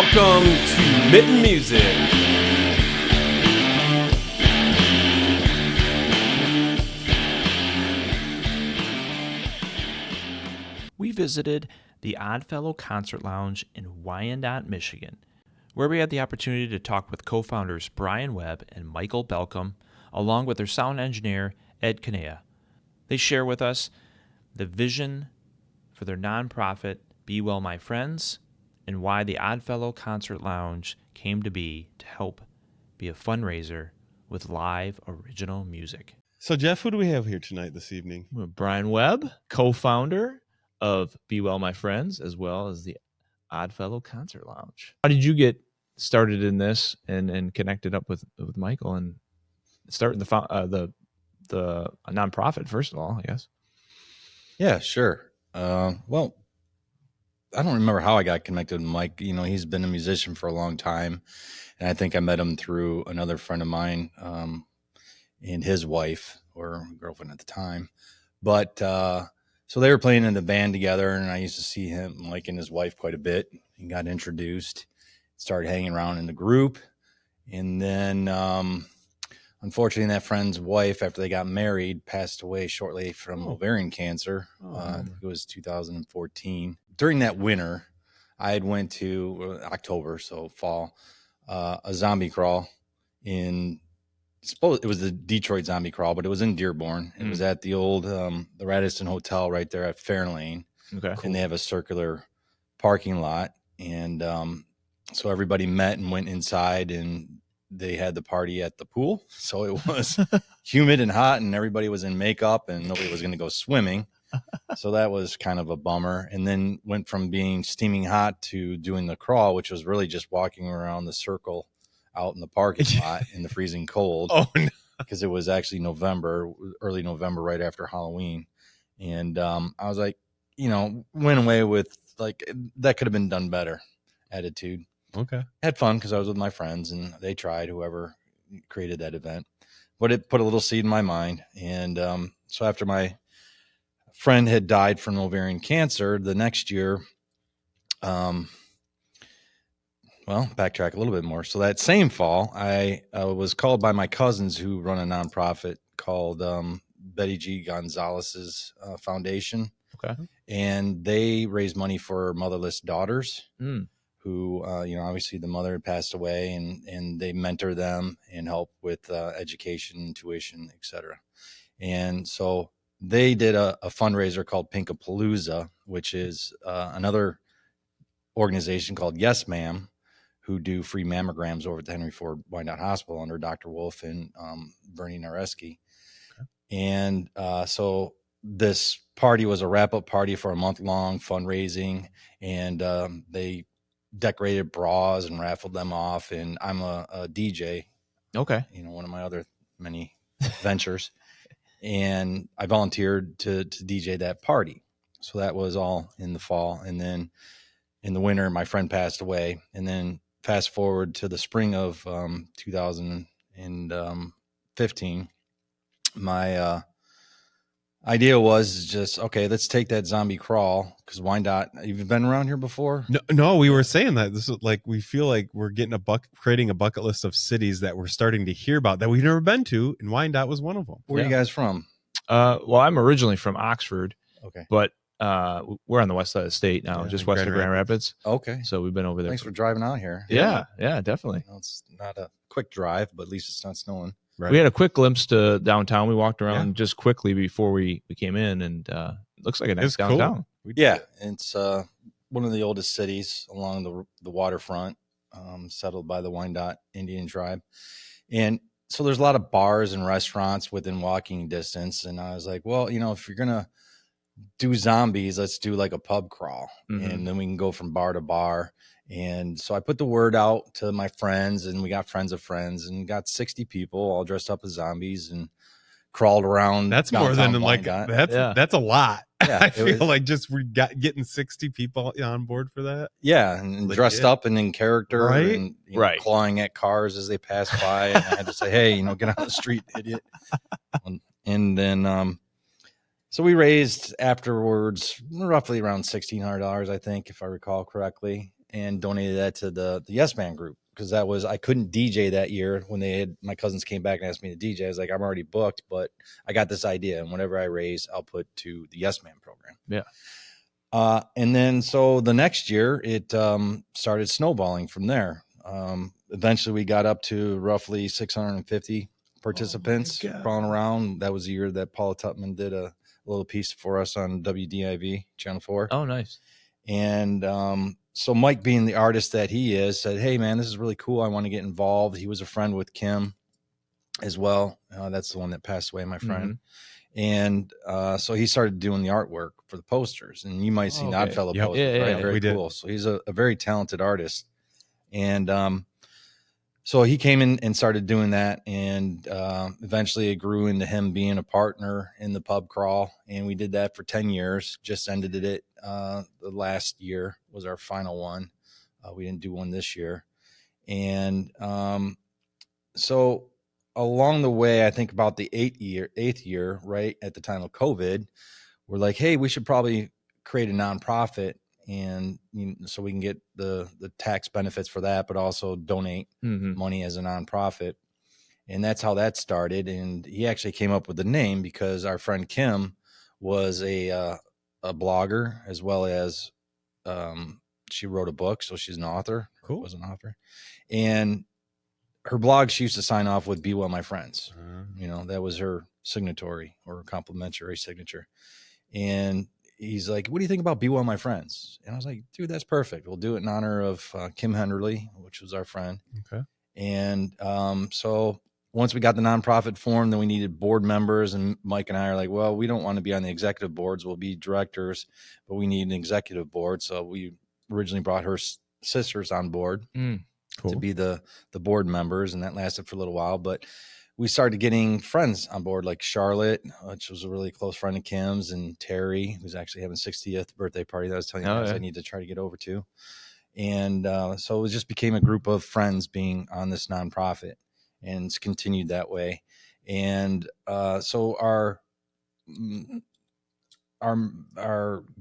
Welcome to Mitten Music. We visited the Oddfellow Concert Lounge in Wyandotte, Michigan, where we had the opportunity to talk with co-founders Brian Webb and Michael Balcom, along with their sound engineer, Ed Kanea. They share with us the vision for their nonprofit, Be Well My Friends, and why the Oddfellow Concert Lounge came to be to help be a fundraiser with live original music. So, Jeff, who do we have here tonight this evening? Brian Webb, co-founder of Be Well My Friends, as well as the Oddfellow Concert Lounge. How did you get started in this and connected up with Michael and starting the nonprofit, first of all, I guess? Yeah, sure. Well, I don't remember how I got connected with Mike. You know, he's been a musician for a long time, and I think I met him through another friend of mine and his wife or girlfriend at the time. But so they were playing in the band together, and I used to see him, Mike and his wife, quite a bit. He got introduced, started hanging around in the group, and then unfortunately, that friend's wife, after they got married, passed away shortly from ovarian cancer. I think it was 2014. During that winter, I had went to October, so fall, a zombie crawl it was the Detroit zombie crawl, but it was in Dearborn. It was at the old the Radisson Hotel right there at Fairlane. Okay, and they have a circular parking lot, and so everybody met and went inside, and they had the party at the pool. So it was humid and hot, and everybody was in makeup, and nobody was going to go swimming. So that was kind of a bummer. And then went from being steaming hot to doing the crawl, which was really just walking around the circle out in the parking lot in the freezing cold. Oh, no. Because it was actually early November, right after Halloween. And I was like, went away with like, that could have been done better attitude. Okay. Had fun because I was with my friends, and they tried, whoever created that event. But it put a little seed in my mind. And so after my friend had died from ovarian cancer, the next year, backtrack a little bit more. So that same fall, I was called by my cousins who run a nonprofit called Betty G. Gonzalez's Foundation. Okay. And they raise money for motherless daughters. Who, obviously the mother had passed away, and they mentor them and help with education, tuition, et cetera. And so they did a fundraiser called Pinkapalooza, which is another organization called Yes Ma'am, who do free mammograms over at the Henry Ford Wyandotte Hospital under Dr. Wolf and Bernie Nareski. Okay. And so this party was a wrap-up party for a month-long fundraising, and they decorated bras and raffled them off. And I'm a DJ. Okay. One of my other many ventures. And I volunteered to DJ that party. So that was all in the fall. And then in the winter, my friend passed away. And then fast forward to the spring of 2015, my idea was just, okay, let's take that zombie crawl, because Wyandotte, you've been around here before? No, we were saying that this is like, we feel like we're getting creating a bucket list of cities that we're starting to hear about that we've never been to, and Wyandotte was one of them. Where are you guys from? Well, I'm originally from Oxford. Okay. But we're on the west side of the state now, just west of Grand Rapids. Okay. So we've been over there. Thanks for driving out here. Yeah, definitely. It's not a quick drive, but at least it's not snowing. Right. We had a quick glimpse to downtown. We walked around just quickly before we came in, and it looks like a nice downtown. Cool. Yeah, it's one of the oldest cities along the waterfront, settled by the Wyandotte Indian tribe. And so there's a lot of bars and restaurants within walking distance. And I was like, well, if you're going to do zombies, let's do like a pub crawl. And then we can go from bar to bar. And so I put the word out to my friends, and we got friends of friends, and got 60 people all dressed up as zombies and crawled around. That's more than Wyandotte. that's a lot. Yeah, I feel like just getting 60 people on board for that. Yeah, and dressed up and in character, right? And clawing at cars as they pass by. And I had to say, hey, get out of the street, idiot. And then so we raised afterwards roughly around $1,600, I think, if I recall correctly. and donated that to the Yes Band group, because I couldn't DJ that year when my cousins came back and asked me to DJ. I was like, I'm already booked, but I got this idea, and whatever I raise, I'll put to the Yes Man program. Yeah. And then so the next year it started snowballing from there. Eventually we got up to roughly 650 participants crawling around. That was the year that Paula Tutman did a little piece for us on WDIV Channel 4. Oh, nice. And so Mike, being the artist that he is, said, hey, man, this is really cool. I want to get involved. He was a friend with Kim as well. That's the one that passed away, my friend. And so he started doing the artwork for the posters. And you might see the Oddfellow posters, right? Very cool. So he's a very talented artist. And so he came in and started doing that. And eventually it grew into him being a partner in the pub crawl. And we did that for 10 years, just ended it. The last year was our final one. We didn't do one this year. And so along the way, I think about the eighth year, right at the time of COVID, we're like, hey, we should probably create a nonprofit, and so we can get the tax benefits for that, but also donate money as a nonprofit. And that's how that started. And he actually came up with the name because our friend Kim was a blogger, as well as she wrote a book, so she's an author. Cool. Was an author, and her blog, she used to sign off with "Be Well, My Friends." That was her signatory or complimentary signature. And he's like, what do you think about "Be Well, My Friends"? And I was like, dude, that's perfect. We'll do it in honor of Kim Henderly, which was our friend. Okay. And so once we got the nonprofit formed, then we needed board members. And Mike and I are like, well, we don't want to be on the executive boards. We'll be directors, but we need an executive board. So we originally brought her sisters on board. Cool. To be the board members, and that lasted for a little while. But we started getting friends on board, like Charlotte, which was a really close friend of Kim's, and Terry, who's actually having 60th birthday party that I was telling you guys I need to try to get over to. And so it just became a group of friends being on this nonprofit, and it's continued that way. And so our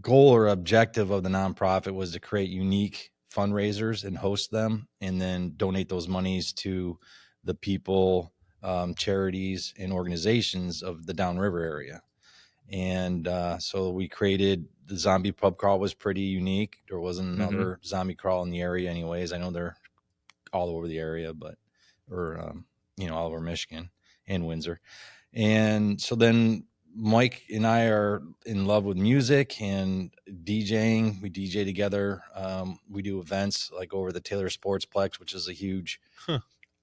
goal or objective of the nonprofit was to create unique fundraisers and host them, and then donate those monies to the people, charities, and organizations of the downriver area. And so we created the zombie pub crawl. Was pretty unique. There wasn't another zombie crawl in the area anyways. I know they're all over the area, all over Michigan and Windsor. And so then Mike and I are in love with music and DJing. We DJ together. We do events like over the Taylor Sportsplex, which is a huge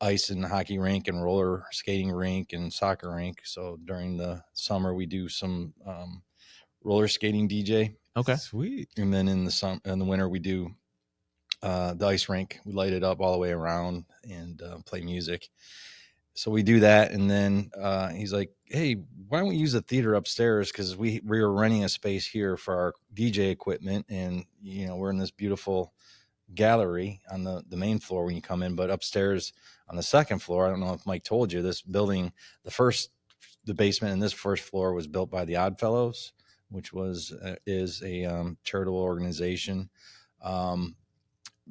ice and hockey rink and roller skating rink and soccer rink. So during the summer, we do some roller skating DJ. Okay, sweet. And then in the winter, we do the ice rink. We light it up all the way around and play music. So we do that, and then he's like, hey, why don't we use the theater upstairs? Because we were renting a space here for our DJ equipment, and we're in this beautiful gallery on the main floor when you come in, but upstairs on the second floor, I don't know if Mike told you, this building, the basement in this first floor was built by the Oddfellows, which is a charitable organization.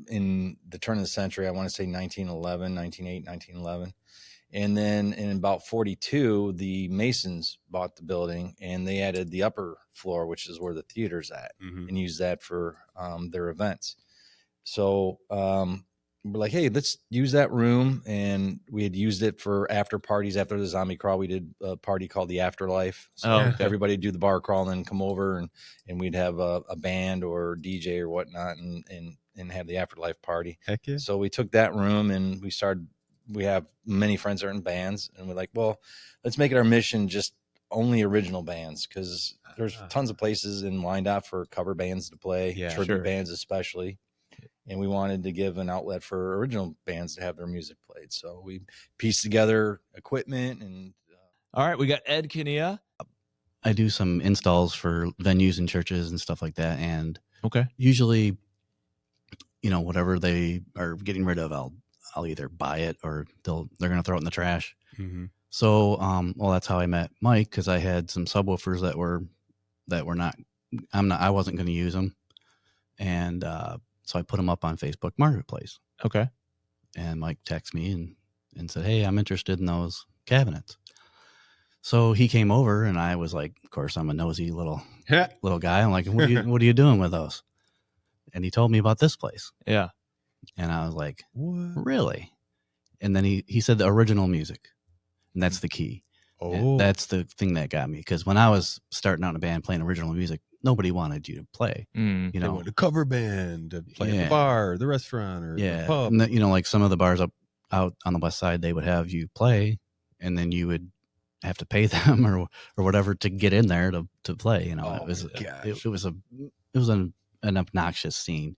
In the turn of the century, I want to say 1911. And then in about 42, the Masons bought the building, and they added the upper floor, which is where the theater's at, and used that for their events. So we're like, hey, let's use that room. And we had used it for after parties. After the zombie crawl, we did a party called the Afterlife. So everybody would do the bar crawl and then come over, and we'd have a band or DJ or whatnot, and have the Afterlife party. Heck yeah. So we took that room, and we have many friends that are in bands, and we're like, well, let's make it our mission just only original bands, because there's tons of places in Wyandotte for cover bands to play, tribute bands especially, and we wanted to give an outlet for original bands to have their music played. So we pieced together equipment and all right, we got Ed Kinea. I do some installs for venues and churches and stuff like that, and usually, whatever they are getting rid of, I'll either buy it or they're going to throw it in the trash. So, that's how I met Mike, because I had some subwoofers that were not, I wasn't going to use them. And So I put them up on Facebook Marketplace. Okay. And Mike texted me and said, "Hey, I'm interested in those cabinets." So he came over, and I was like, of course, I'm a nosy little guy. I'm like, what are you doing with those? And he told me about this place. Yeah. And I was like, What? really? And then he said the original music, and that's the key. And that's the thing that got me, because when I was starting out in a band playing original music, nobody wanted you to play. You They know, wanted a cover band to play at the bar, the restaurant, or the pub. And you know, like some of the bars out on the west side, they would have you play, and then you would have to pay them or whatever to get in there to play. You know, it was an obnoxious scene.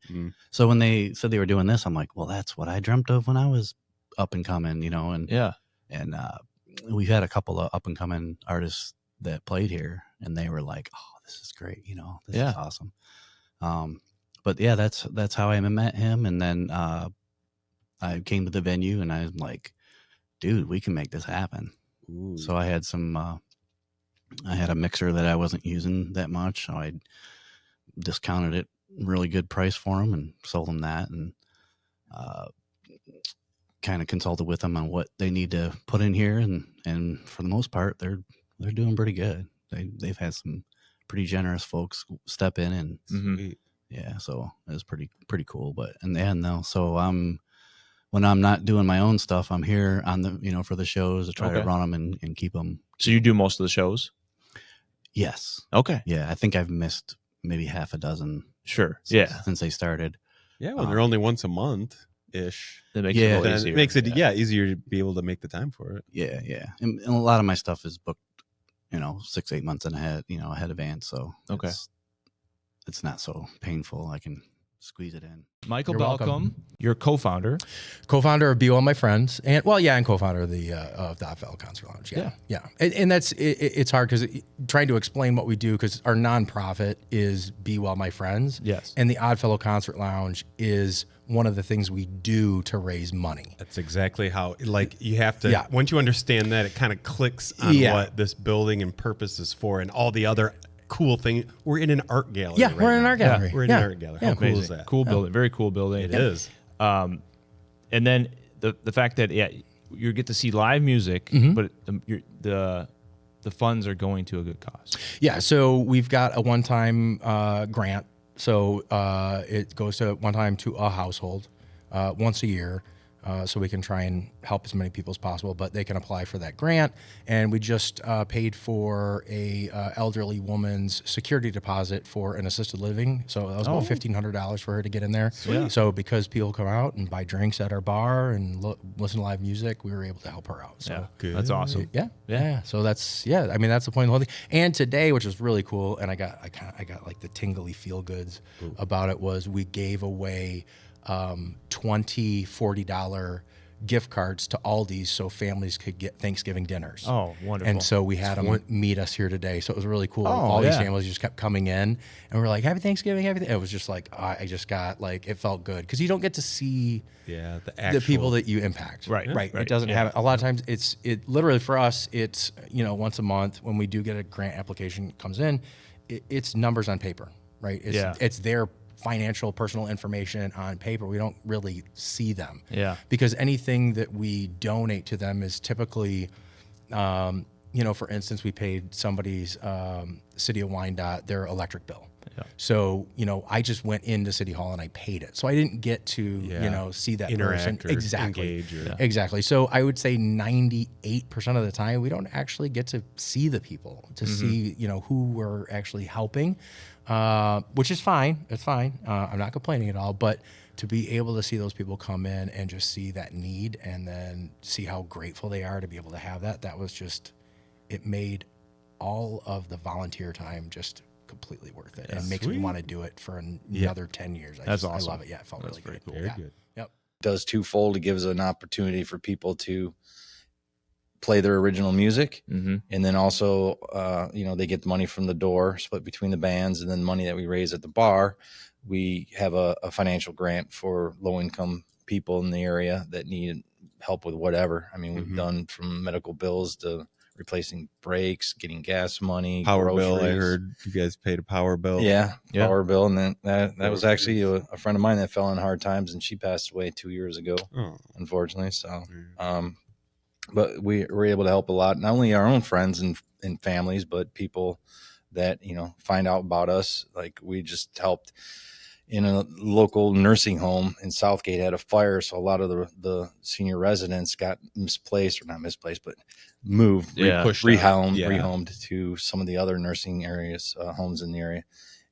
So when they said they were doing this, I'm like, well, that's what I dreamt of when I was up and coming, you know. And we've had a couple of up and coming artists that played here, and they were like, oh, this is great, you know, this is awesome. But yeah, that's how I met him. And then I came to the venue, and I was like, dude, we can make this happen. Ooh. So I had I had a mixer that I wasn't using that much, so I discounted it really good price for them and sold them that, and kind of consulted with them on what they need to put in here, and for the most part, they're doing pretty good. They've had some pretty generous folks step in, and yeah, so it was pretty cool. But in the end, though, so when I'm not doing my own stuff, I'm here on the, you know, for the shows to try to run them and keep them. So you do most of the shows? Yes. Okay. Yeah, I think I've missed maybe half a dozen. Sure. Since they started. Yeah, when they're only once a month ish, that makes it a little easier. It makes it easier to be able to make the time for it. Yeah, yeah, and a lot of my stuff is booked, you know, 6-8 months ahead advance. So it's not so painful. I can squeeze it in. Michael Balcom, you're co-founder of Be Well My Friends, and co-founder of the Oddfellow Concert Lounge. Yeah. And that's it's hard because trying to explain what we do, because our nonprofit is Be Well My Friends. Yes. And the Oddfellow Concert Lounge is one of the things we do to raise money. That's exactly how, like, you have to, once you understand that, it kind of clicks on what this building and purpose is for, and all the other cool thing. We're in an art gallery. Yeah, we're in an art gallery. We're in an art gallery. How cool is that? Cool building. Very cool building. It is. And then the fact that you get to see live music, but the funds are going to a good cause. Yeah. So we've got a one-time grant. So it goes to one time to a household once a year. So we can try and help as many people as possible, but they can apply for that grant. And we just paid for a elderly woman's security deposit for an assisted living. So that was about $1,500 for her to get in there. Yeah. So because people come out and buy drinks at our bar and listen to live music, we were able to help her out. So that's awesome. Yeah. So that's I mean, that's the point of the whole thing. And today, which was really cool, and I got like the tingly feel goods about it, was we gave away $20, $40 gift cards to Aldi's so families could get Thanksgiving dinners. Oh, wonderful. And so we had them meet us here today. So it was really cool. All these families just kept coming in, and we're like, happy Thanksgiving, It was just like, I just got, like, it felt good. Because you don't get to see the people that you impact. Right. It doesn't have, a lot of times it literally for us, it's, you know, once a month when we do get a grant application comes in, it's numbers on paper, right? It's their financial personal information on paper. We don't really see them because anything that we donate to them is typically you know, for instance, we paid somebody's city of Wyandotte their electric bill. So, you know, I just went into City Hall and I paid it. So I didn't get to, you know, see that interact person. Exactly. Engage Exactly. So I would say 98% of the time, we don't actually get to see the people, to see, you know, who we're actually helping, which is fine. It's fine. I'm not complaining at all. But to be able to see those people come in and just see that need and then see how grateful they are to be able to have that was just, it made all of the volunteer time just completely worth it. And makes me want to do it for another 10 years. That's awesome. I love it. Yeah, it felt really good. Cool. Very good. Yep. It does twofold. It gives an opportunity for people to play their original music, and then also, you know, they get the money from the door, split between the bands, and then money that we raise at the bar. We have a financial grant for low-income people in the area that need help with whatever. I mean, we've done from medical bills to replacing brakes, getting gas money, Power groceries. bill. I heard you guys paid a power bill. Yeah, power bill. And then that was actually a friend of mine that fell in hard times, and she passed away 2 years ago, unfortunately. So, but we were able to help a lot, not only our own friends and families, but people that, find out about us. Like, we just helped in a local nursing home in Southgate, had a fire. So a lot of the senior residents got misplaced, or not misplaced, but moved, rehomed to some of the other nursing areas, homes in the area.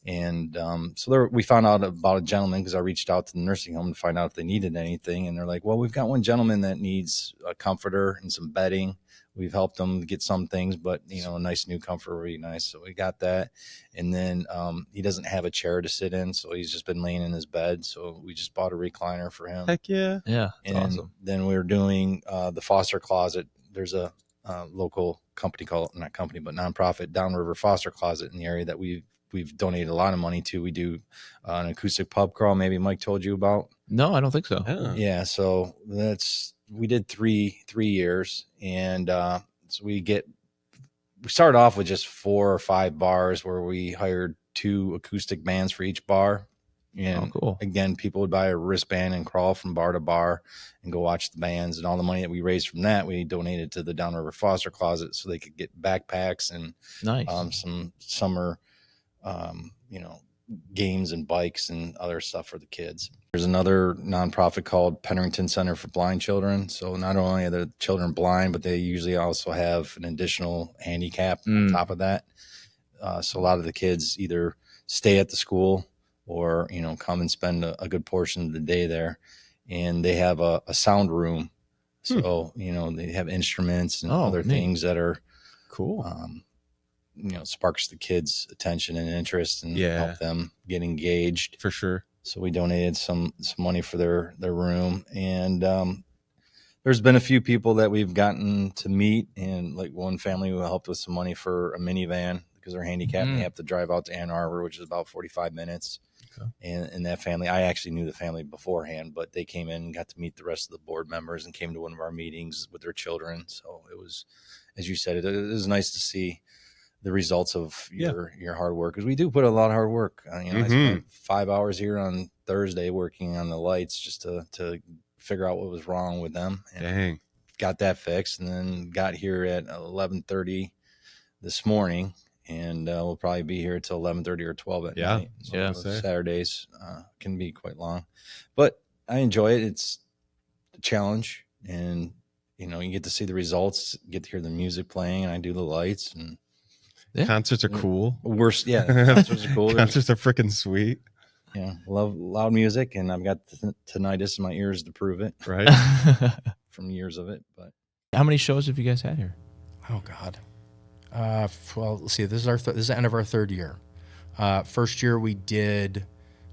And so there, we found out about a gentleman, because I reached out to the nursing home to find out if they needed anything. And they're like, well, we've got one gentleman that needs a comforter and some bedding. We've helped them get some things, but, a nice new comforter would be nice. So we got that. And then he doesn't have a chair to sit in, so he's just been laying in his bed. So we just bought a recliner for him. Heck yeah. Yeah. And awesome. then we were doing the foster closet. There's a local company nonprofit, Downriver Foster Closet, in the area that we've donated a lot of money to. We do an acoustic pub crawl. Maybe Mike told you about. No, I don't think so. Yeah. So we did three years. And so we started off with just 4 or 5 bars, where we hired 2 acoustic bands for each bar. And cool. Again, people would buy a wristband and crawl from bar to bar and go watch the bands. And all the money that we raised from that, we donated to the Downriver Foster Closet, so they could get backpacks and some summer games and bikes and other stuff for the kids. There's another nonprofit called Pennington Center for Blind Children. So not only are the children blind, but they usually also have an additional handicap on top of that. So a lot of the kids either stay at the school or, come and spend a good portion of the day there. And they have a sound room. So, they have instruments and other things that are cool. Sparks the kids' attention and interest, and help them get engaged. For sure. So we donated some money for their room. And there's been a few people that we've gotten to meet, and like one family who helped with some money for a minivan because they're handicapped and they have to drive out to Ann Arbor, which is about 45 minutes. Okay. And that family, I actually knew the family beforehand, but they came in and got to meet the rest of the board members and came to one of our meetings with their children. So it was, as you said, it was nice to see the results of your hard work, because we do put a lot of hard work. I spent 5 hours here on Thursday working on the lights just to figure out what was wrong with them. And got that fixed, and then got here at 11:30 this morning, and we'll probably be here till 11:30 or 12 at night. So Saturdays can be quite long, but I enjoy it. It's a challenge, and you get to see the results, get to hear the music playing, and I do the lights. And concerts are cool. Concerts are cool. Concerts are freaking sweet. Yeah, love loud music, and I've got tinnitus in my ears to prove it. Right. From years of it. But how many shows have you guys had here? Oh God. Well, let's see. This is the end of our 3rd year. First year we did,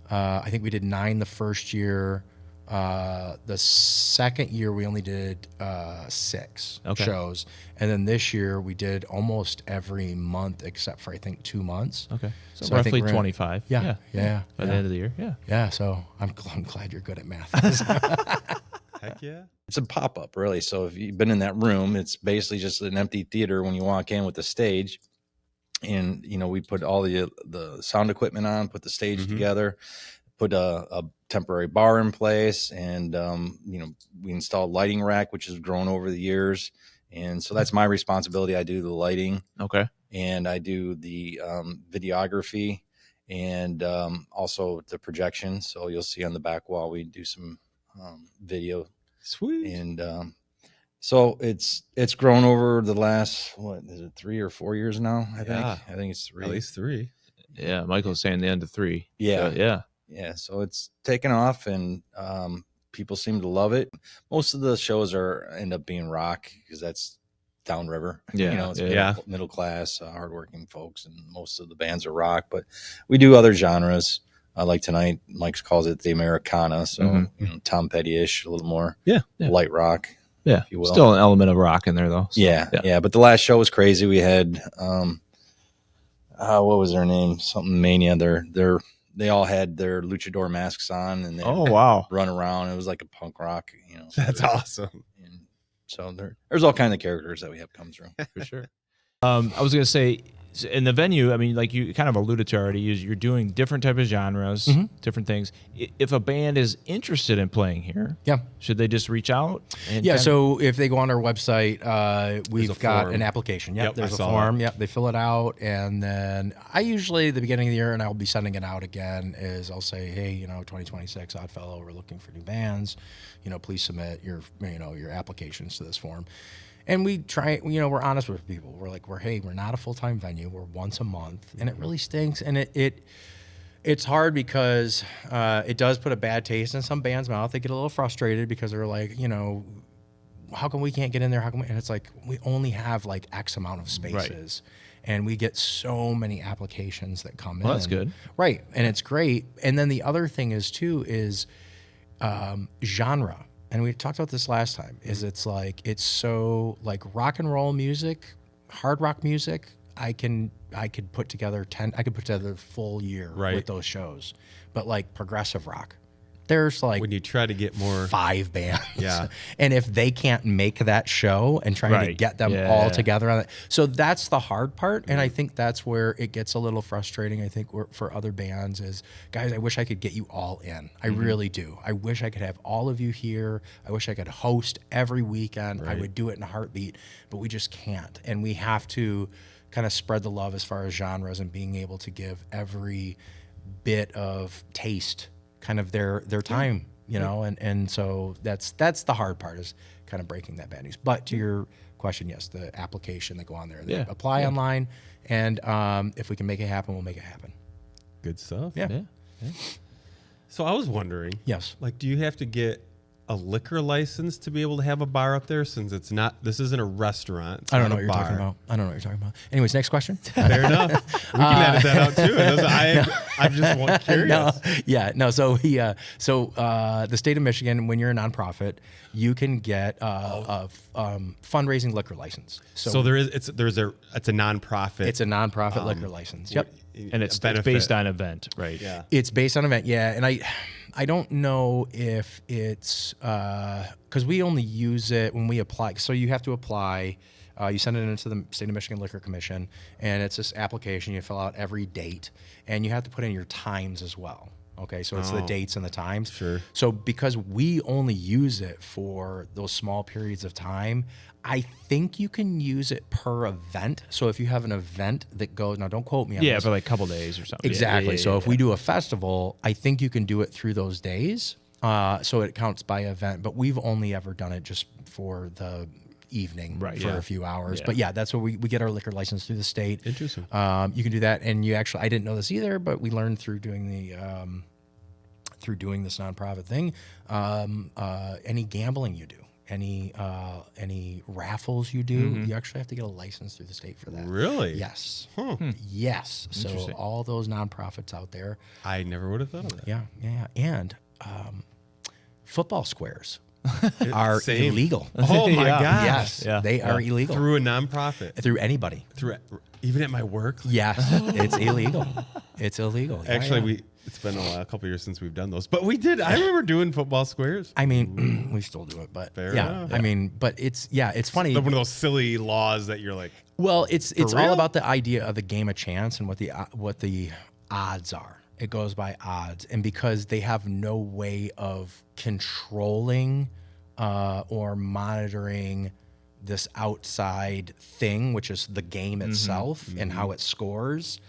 I think we did 9 the first year. The second year we only did 6 shows, and then this year we did almost every month except for I think 2 months. Okay, so roughly 25. Yeah. By the end of the year, yeah. So I'm glad you're good at math. Heck yeah. It's a pop-up, really. So if you've been in that room, it's basically just an empty theater when you walk in with the stage. And, we put all the sound equipment on, put the stage together, put a temporary bar in place, and, we installed a lighting rack, which has grown over the years. And so that's my responsibility. I do the lighting. Okay. And I do the videography and also the projection. So you'll see on the back wall, we do some video. Sweet. And so it's grown over the last, 3 or 4 years now? I think it's 3. At least 3. Yeah, Michael's saying the end of 3. Yeah. So it's taken off, and people seem to love it. Most of the shows end up being rock, because that's downriver. It's middle class, hardworking folks, and most of the bands are rock. But we do other genres. Like tonight, Mike calls it the Americana, so Tom Petty-ish, a little more light rock. Yeah, if you will. Still an element of rock in there, though. So, yeah. But the last show was crazy. We had, what was their name? Something Mania. They all had their luchador masks on, and they run around. It was like a punk rock, That's awesome. And So there's all kinds of characters that we have come through. For sure. I was going to say, in the venue, I mean, like you kind of alluded to already, you're doing different type of genres, different things. If a band is interested in playing here, should they just reach out? So if they go on our website, we've got an application. There's a form. They fill it out, and then I usually at the beginning of the year, and I'll be sending it out again, is I'll say, hey, 2026 Oddfellow, we're looking for new bands. Please submit your applications to this form. And we try, we're honest with people. We're like, we're not a full-time venue. We're once a month, and it really stinks. And it's hard because it does put a bad taste in some bands' mouth. They get a little frustrated because they're like, how come we can't get in there? And it's like, we only have like X amount of spaces. Right. And we get so many applications that come in. That's good. Right. And it's great. And then the other thing is genre. And we talked about this last time, is it's so like rock and roll music, hard rock music, I could put together a full year with those shows. But like progressive rock, there's like, when you try to get more 5 bands. Yeah. And if they can't make that show and trying to get them all together on it. So that's the hard part. And I think that's where it gets a little frustrating. I think for other bands is, guys, I wish I could get you all in. I really do. I wish I could have all of you here. I wish I could host every weekend. I would do it in a heartbeat, but we just can't. And we have to kind of spread the love as far as genres and being able to give every bit of taste kind of their time, and so that's the hard part, is kind of breaking that bad news. But to your question, yes, the application, they go on there, they apply online, and if we can make it happen, we'll make it happen. Good stuff. Yeah. So I was wondering, like, do you have to get a liquor license to be able to have a bar up there, since this isn't a restaurant? I don't know what you're talking about. Anyways, next question. Fair enough. We can edit that out too. I'm just curious. So the state of Michigan, when you're a nonprofit, you can get a fundraising liquor license. So it's a nonprofit. It's a nonprofit liquor license. Yep. And it's based on event, right? Yeah. It's based on event, and I don't know if it's because we only use it when we apply. So you have to apply. You send it into the State of Michigan Liquor Commission, and it's this application. You fill out every date, and you have to put in your times as well. Okay, so it's the dates and the times. Sure. So because we only use it for those small periods of time, I think you can use it per event. So if you have an event that goes, now don't quote me on this. For like a couple days or something. Exactly. So if we do a festival, I think you can do it through those days. So it counts by event, but we've only ever done it just for the evening for a few hours. But that's where we get our liquor license through the state. Interesting. You can do that. And you actually, I didn't know this either, but we learned through doing this nonprofit thing, any gambling you do, any raffles you do, you actually have to get a license through the state for that. Really? Yes. Huh. Yes. So all those nonprofits out there. I never would have thought of that. Yeah. And football squares are illegal. Oh my gosh. Yes. Yeah. They are illegal. Through a nonprofit. Through anybody. Even at my work? Yes. It's illegal. It's illegal. Actually, it's been a couple years since we've done those, but we did. I remember doing football squares. I mean, we still do it, but fair enough. I mean, but it's funny. One of those silly laws that you're like, well, it's all about the idea of the game of chance and what the odds are. It goes by odds, and because they have no way of controlling or monitoring this outside thing, which is the game itself and how it scores,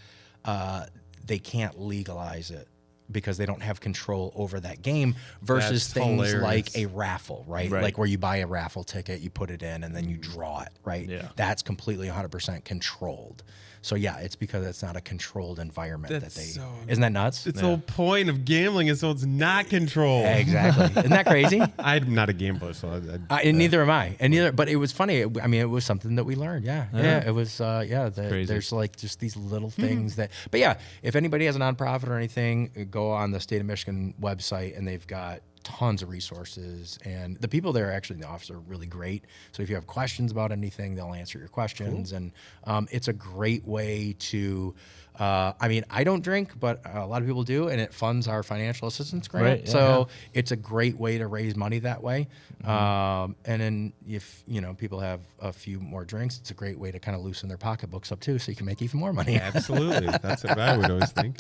they can't legalize it because they don't have control over that game versus things like a raffle, right? Like where you buy a raffle ticket, you put it in, and then you draw it, right? Yeah. That's completely 100% controlled. So yeah, it's because it's not a controlled environment isn't that nuts? It's the whole point of gambling is so it's not controlled. Exactly. Isn't that crazy? I'm not a gambler, so and neither am I. But it was funny. I mean, it was something that we learned. Yeah. It was. There's like just these little things that. But yeah, if anybody has a nonprofit or anything, go on the State of Michigan website, and they've got tons of resources, and the people there actually in the office are really great. So if you have questions about anything, they'll answer your questions. Cool. And it's a great way to I mean, I don't drink, but a lot of people do, and it funds our financial assistance grant. Right, so it's a great way to raise money that way. And then if, people have a few more drinks, it's a great way to kind of loosen their pocketbooks up too, so you can make even more money. Absolutely. That's what I would always think.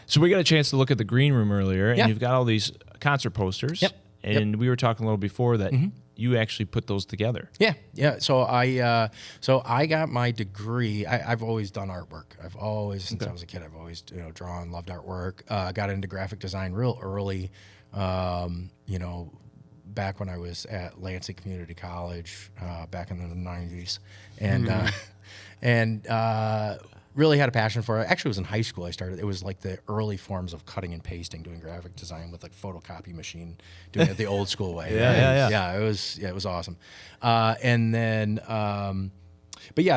So we got a chance to look at the green room earlier, and you've got all these concert posters. Yep. And we were talking a little before that you actually put those together. Yeah. So I got my degree. I've always done artwork. I've always, since I was a kid, I've always drawn, loved artwork. Got into graphic design real early. Back when I was at Lansing Community College, back in the 90s, and really had a passion for it. Actually, it was in high school I started. It was like the early forms of cutting and pasting, doing graphic design with like photocopy machine, doing it the old school way. Yeah. It was awesome. And then,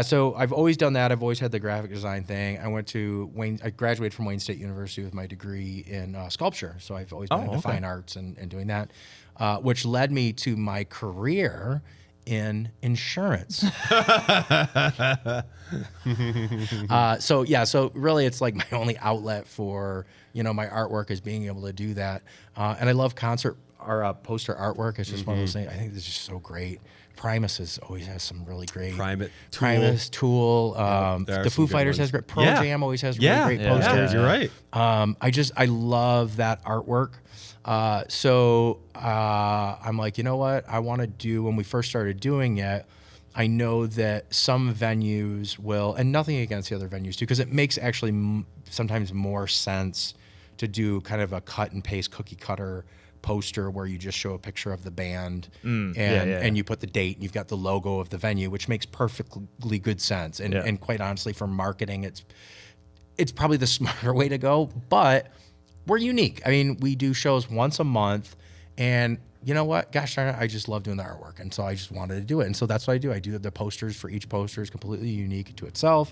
so I've always done that. I've always had the graphic design thing. I graduated from Wayne State University with my degree in sculpture. So I've always been into fine arts and doing that, which led me to my career in insurance. So really it's like my only outlet for, my artwork is being able to do that. And I love concert or poster artwork. It's just one of those things. I think this is just so great. Primus always has some really great. Primus, Tool. The Foo Fighters has great. Pearl Jam always has really great posters. You're right. I love that artwork. So I'm like, you know what? I want to do, when we first started doing it, I know that some venues will, and nothing against the other venues too, because it makes actually sometimes more sense to do kind of a cut and paste cookie cutter poster where you just show a picture of the band and you put the date and you've got the logo of the venue, which makes perfectly good sense. And quite honestly, for marketing, it's probably the smarter way to go, but we're unique. I mean, we do shows once a month, and you know what? Gosh darn it, I just love doing the artwork, and so I just wanted to do it. And so that's what I do. I do the posters for each poster is completely unique to itself,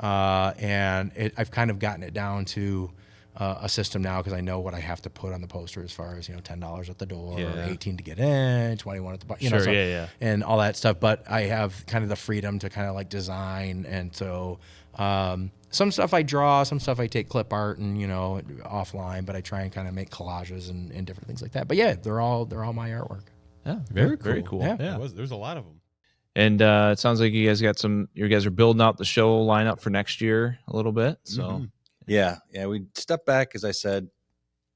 and I've kind of gotten it down to a system now because I know what I have to put on the poster as far as $10 at the door, $18 to get in, $21 at the bar, and all that stuff. But I have kind of the freedom to kind of like design, and so. Some stuff I draw, some stuff I take clip art and offline, but I try and kind of make collages and different things like that. But yeah, they're all my artwork. Yeah, very cool. Yeah. There's a lot of them. And it sounds like you guys are building out the show lineup for next year a little bit. So yeah, we stepped back, as I said,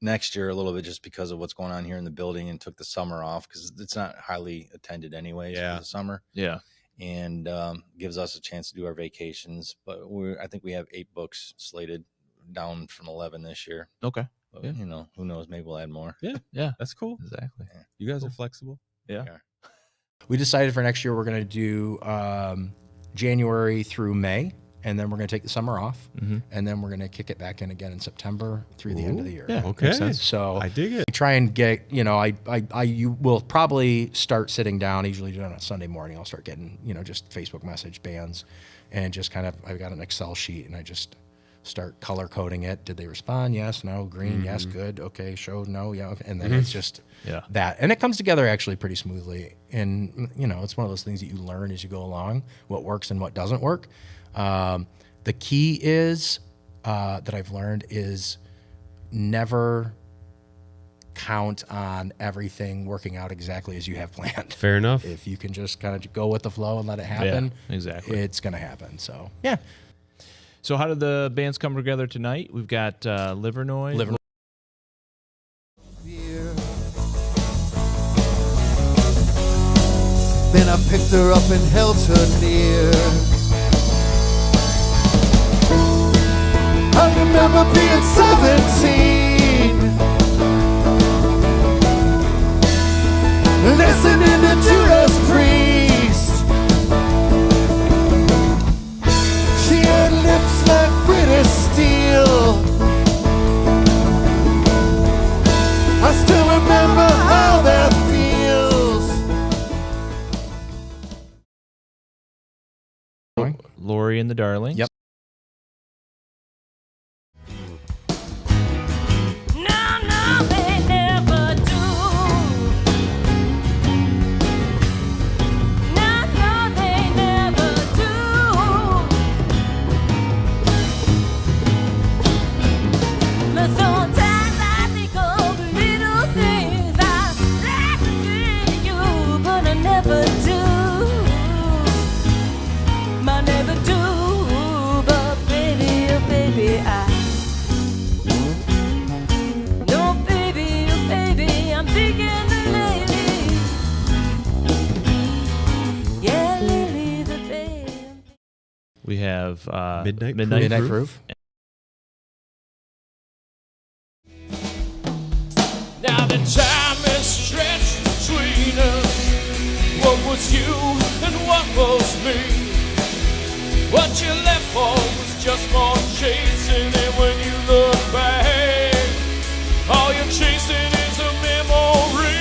next year a little bit just because of what's going on here in the building, and took the summer off because it's not highly attended anyways for the summer. Yeah. And gives us a chance to do our vacations. But I think we have 8 books slated, down from 11 this year. Okay. But, who knows? Maybe we'll add more. Yeah. That's cool. Exactly. Yeah. You guys are flexible. Yeah. We decided for next year we're going to do January through May, and then we're going to take the summer off, and then we're going to kick it back in again in September through the end of the year. Yeah, okay. So I dig it. We try and get, you will probably start sitting down. I usually do it on a Sunday morning. I'll start getting, just Facebook message bands, and just kind of, I've got an Excel sheet, and I just start color coding it. Did they respond? Yes, no, green, yes, good, okay, show, no, yeah, okay. And then it's just that. And it comes together actually pretty smoothly. And, it's one of those things that you learn as you go along, what works and what doesn't work. The key is that I've learned is never count on everything working out exactly as you have planned. Fair enough. If you can just kind of go with the flow and let it happen, exactly, it's going to happen. So yeah. So how did the bands come together tonight? We've got Livernois. Then I picked her up and held her near. I remember being 17, listening to Judas Priest. She had lips like British steel. I still remember how that feels. Lori and the Darlings. Yep. have Midnight Proof. Now the time is stretched between us. What was you and what was me? What you left for was just more chasing, and when you look back, all you're chasing is a memory.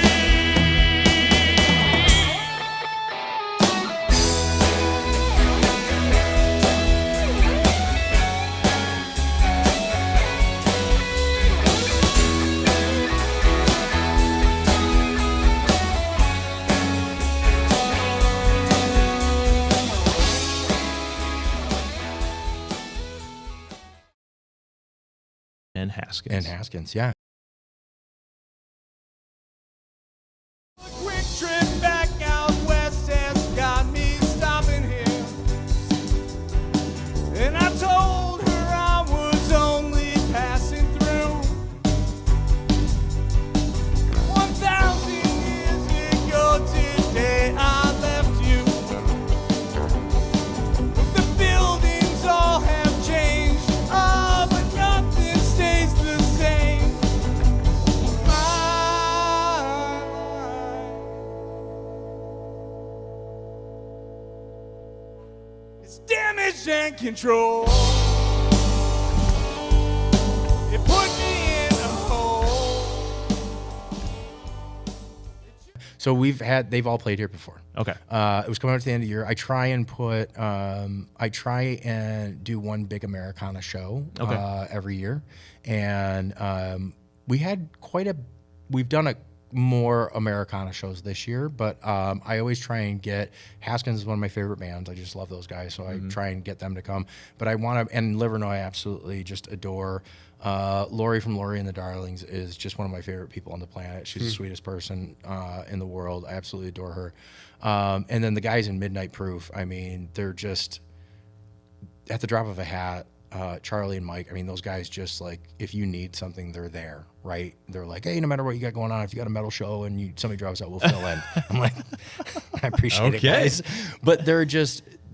And Haskins. And Haskins, yeah. A quick trip back out west has got me stopping here, and I told her I was only passing through. 1,000 years ago today I left you. The buildings all have changed, oh, but nothing stays the same. It's damage and control. It put me in a hole. So they've all played here before. Okay. It was coming up to the end of the year. I try and do one big Americana show every year. And we've done more Americana shows this year, but I always try and get, Haskins is one of my favorite bands. I just love those guys. So I try and get them to come, but I want to, and Livernois, I absolutely just adore. Lori from Lori and the Darlings is just one of my favorite people on the planet. She's the sweetest person in the world. I absolutely adore her. And then the guys in Midnight Proof, I mean, they're just at the drop of a hat. Charlie and Mike, I mean, those guys just like, if you need something, they're there, right? They're like, hey, no matter what you got going on, if you got a metal show and somebody drops out, we'll fill in. I'm like, I appreciate it, guys. But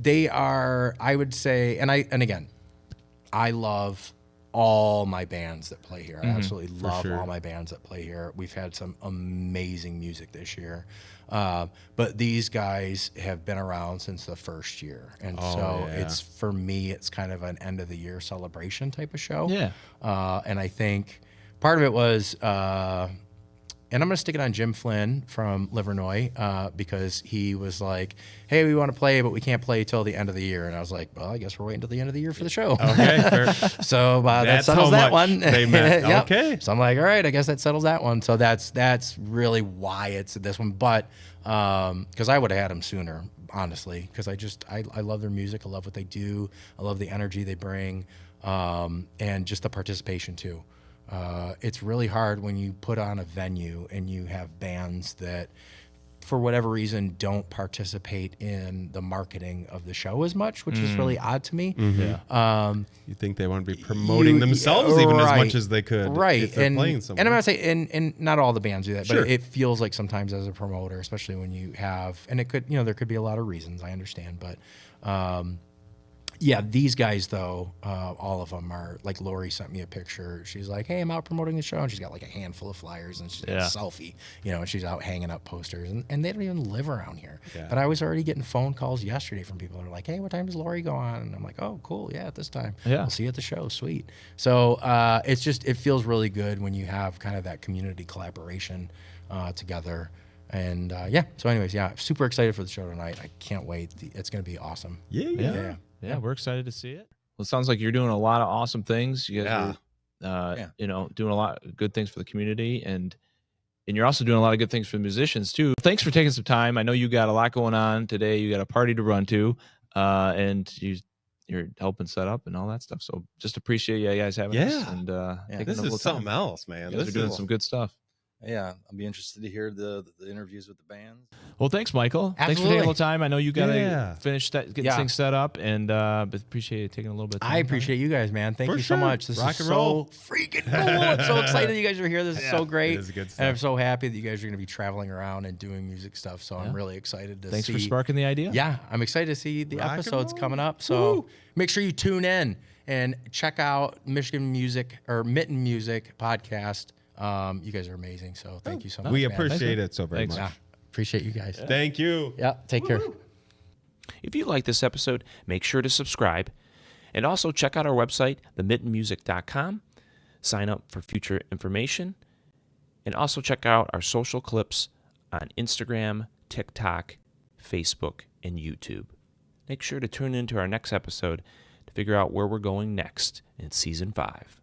they are, I would say, and again, I love all my bands that play here. I absolutely love all my bands that play here. We've had some amazing music this year. But these guys have been around since the first year. And it's, for me, it's kind of an end of the year celebration type of show. Yeah. And I think part of it was, and I'm going to stick it on Jim Flynn from Livernois, because he was like, hey, we want to play, but we can't play till the end of the year. And I was like, well, I guess we're waiting till the end of the year for the show. Okay, fair. So that settles that one. They meant. Yep. Okay. So I'm like, all right, I guess that settles that one. So that's really why it's this one. But because I would have had them sooner, honestly, because I love their music. I love what they do. I love the energy they bring, and just the participation too. It's really hard when you put on a venue and you have bands that, for whatever reason, don't participate in the marketing of the show as much, which is really odd to me. Yeah. You think they want to be promoting themselves even as much as they could, right? If they're playing somewhere. And I'm not saying, and not all the bands do that, Sure. but it feels like sometimes as a promoter, especially when you have, and it could, there could be a lot of reasons. I understand, but. Yeah, these guys though, all of them are like. Lori sent me a picture. She's like, "Hey, I'm out promoting the show," and she's got like a handful of flyers, and she's got a selfie, and she's out hanging up posters, and they don't even live around here. Yeah. But I was already getting phone calls yesterday from people that are like, "Hey, what time does Lori go on?" And I'm like, "Oh, cool, yeah, at this time. Yeah, I'll see you at the show. Sweet." So it feels really good when you have kind of that community collaboration together. And so anyways, super excited for the show tonight. I can't wait. It's going to be awesome. Yeah, we're excited to see it. Well, it sounds like you're doing a lot of awesome things. You guys are, doing a lot of good things for the community, and you're also doing a lot of good things for the musicians too. Thanks for taking some time. I know you got a lot going on today. You got a party to run to, and you're helping set up and all that stuff. So just appreciate you guys having us. And this is something else, man. You guys are doing some good stuff. Yeah, I'll be interested to hear the interviews with the bands. Well, thanks, Michael. Thanks for Absolutely. taking a little time. I know you got to Yeah. finish getting things set up, and but appreciate it taking a little bit of time. I appreciate you guys, man. Thank For you sure. so much. This Rock is and roll. so freaking cool. I'm so excited you guys are here. This is so great. It is good And I'm stuff. so happy that you guys are going to be traveling around and doing music stuff. So I'm really excited to Thanks see. for sparking the idea. Yeah, I'm excited to see the Rock and episodes roll. coming up. So make sure you tune in and check out Michigan Music or Mitten Music podcast. You guys are amazing. So thank you so much. We man. appreciate it so very Thanks. much. Yeah, appreciate you guys. Thank you. Yeah, take care. If you like this episode, make sure to subscribe. And also check out our website, themittenmusic.com. Sign up for future information. And also check out our social clips on Instagram, TikTok, Facebook, and YouTube. Make sure to tune into our next episode to figure out where we're going next in Season 5.